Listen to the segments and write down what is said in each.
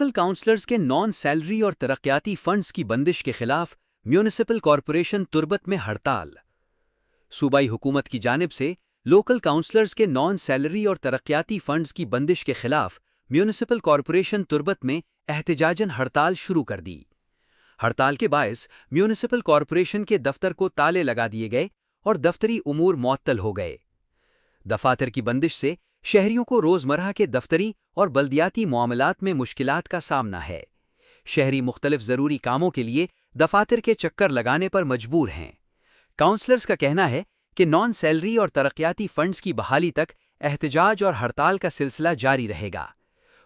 Local counsellors کے naan salary اور ترقیاتی فنڈز کی بندش کے خلاف میونسپل کارپوریشن تربت میں ہڑتال۔ صوبائی حکومت کی جانب سے لوکل کاؤنسلرز کے نان سیلری اور ترقیاتی فنڈز کی بندش کے خلاف میونسپل کارپوریشن تربت میں احتجاجاً ہڑتال شروع کر دی۔ ہڑتال کے باعث میونسپل کارپوریشن کے دفتر کو تالے لگا دیے گئے اور دفتری امور معطل ہو گئے۔ دفاتر کی بندش سے شہریوں کو روزمرہ کے دفتری اور بلدیاتی معاملات میں مشکلات کا سامنا ہے۔ شہری مختلف ضروری کاموں کے لیے دفاتر کے چکر لگانے پر مجبور ہیں۔ کاؤنسلرز کا کہنا ہے کہ نان سیلری اور ترقیاتی فنڈز کی بحالی تک احتجاج اور ہڑتال کا سلسلہ جاری رہے گا۔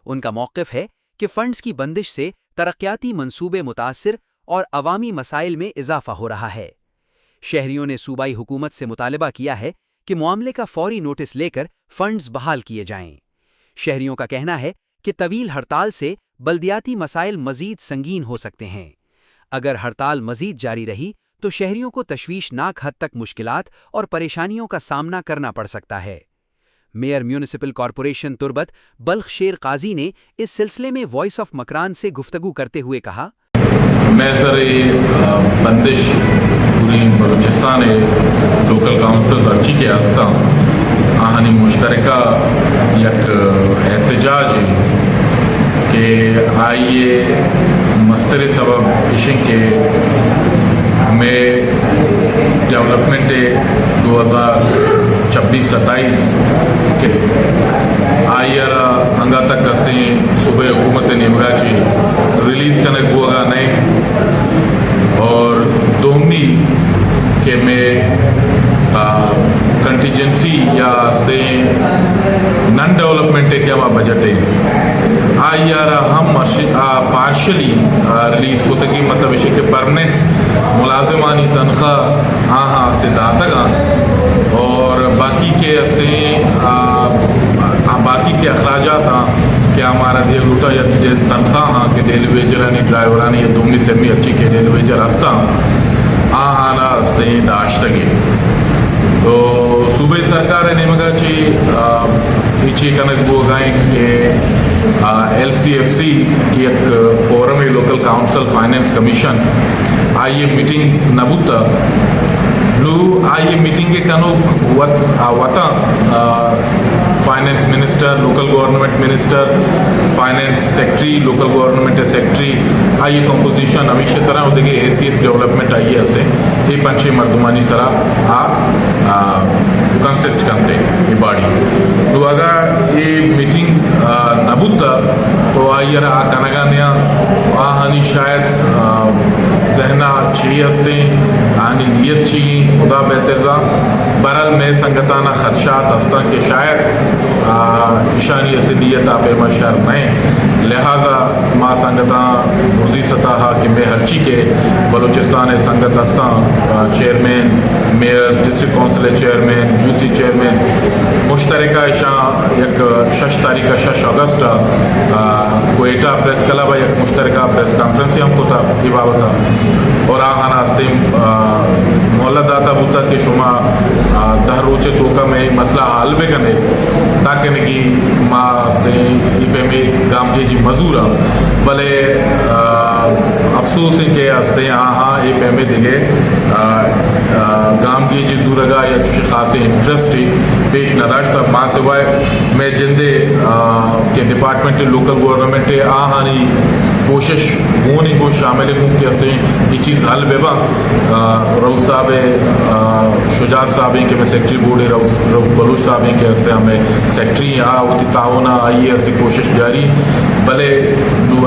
ان کا موقف ہے کہ فنڈز کی بندش سے ترقیاتی منصوبے متاثر اور عوامی مسائل میں اضافہ ہو رہا ہے۔ شہریوں نے صوبائی حکومت سے مطالبہ کیا ہے کہ معاملے کا فوری نوٹس لے کر فنڈز بحال کیے جائیں۔ شہریوں کا کہنا ہے کہ طویل ہڑتال سے بلدیاتی مسائل مزید سنگین ہو سکتے ہیں۔ اگر ہڑتال مزید جاری رہی تو شہریوں کو تشویشناک حد تک مشکلات اور پریشانیوں کا سامنا کرنا پڑ سکتا ہے۔ میئر میونسپل کارپوریشن تربت بلخ شیر قاضی نے اس سلسلے میں وائس آف مکران سے گفتگو کرتے ہوئے کہا، میں سر بندش پوری بلوچستان لوکل کاؤنسل ارچی کے آستہ آہنی مشترکہ یک احتجاج کہ آئیے مستر سبب اشن کے میں ڈیولپمنٹ 2026-27 کے آئیے انگا تک کستے صوبہ حکومت نیمگا چی ریلیز کنک بوگا نہیں اور دومی کہ میں کنٹیجنسی یا نن ڈیولپمنٹ کے ہما بجٹ ہے آئی ہم پارشلی ریلیز کو تکی مطلب اسے کہ پرمننٹ ملازمانی تنخواہ ہاں داتا گا اور باقی کے باقی کے اخراجات ہاں کہ ہمارا دے لوٹا یا تنخواہ ہاں کہ ڈیلی ویجرانی ڈرائیورانی یا دومی سیمی اچھی کے ڈیلی ویجر ہستا آنا داشت گے تو صوبائی سرکار نے مگا چی کنک بو گائیں کہ LCFC کی ایک فورم ہے لوکل کاؤنسل فائنینس کمیشن آئیے میٹنگ نبوتا نو آئیے میٹنگ کے کنوک وطا finance minister local government minister finance secretary local government secretary آئیے کمپوزیشن ہمیشہ سرا ہوتے کہ ACS ڈیولپمنٹ آئیے ہستے یہ پنچے مردمانی سرا کنسسٹ کرتے یہ باڑی تو اگر یہ میٹنگ نبوتا تو آئیے کنگا نیا آہانی شاید ذہنہ چھی ہستے آہانی نیت چھی خدا بہتر دا برحال میں سنگتانہ خدشات ہستا کہ شاید اشانی اسدیت آپ مشر نہیں لہذا ما سنگتاں برزی سطح کہ میں ہرچی کے بلوچستان سنگت ہستا chairman mayor district council chairman UC chairman مشترکہ شاہ یک 6 تاریخ 6 اگست کوئٹہ پریس کلب یک مشترکہ پریس کانفرنس ہم کو تھا یہ بابتا اور آہانا ہستیم مولد آتا ہوتا کہ شما 10 روچے توکہ میں مسئلہ حل بے کنے تاکہ نکی ماں ہستیم پہ میں گام کے جی مزورا بلے افسوس ہے کہ ہستیم آہاں یہ پہ میں دیگے گام کی جی زورگا یا چوشی خاصی انٹرسٹ پیش نداشتا ماں سوائے میں جندے کہ ڈپارٹمنٹ لوکل گورنمنٹ آہانی کوشش ہونی کو شامل ہوں کہ اسے یہ چیز حل بے با روز صاحب شجاعت صاحب ہیں کہ میں سیکٹری بورڈ روز بلوچ صاحب ہیں کہ اسے ہمیں سیکٹری ہوتی تعاونہ آئی ہے اس کی کوشش جاری بلے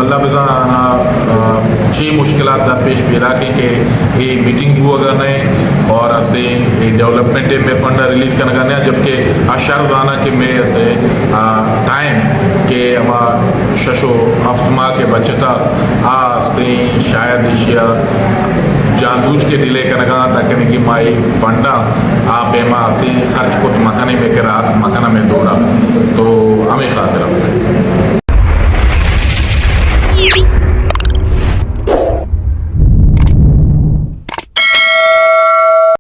اللہ بزانا چھ مشکلات در پیش پیدا کی کہ یہ میٹنگ بو اگر نہیں اور اسے ڈیولپمنٹ میں فنڈ ریلیز کرنا گانا جبکہ اشار زانا کہ میں اسے ٹائم کہ ہما ششو ہفت ماہ کے بچتا شاید اشیا جان بوجھ کے ڈیلے کرنا گانا تاکہ نکی مائی فنڈا آپ ایما سے خرچ کو مکانے میں کے رات مکانا میں دوڑا تو ہمیں خاطر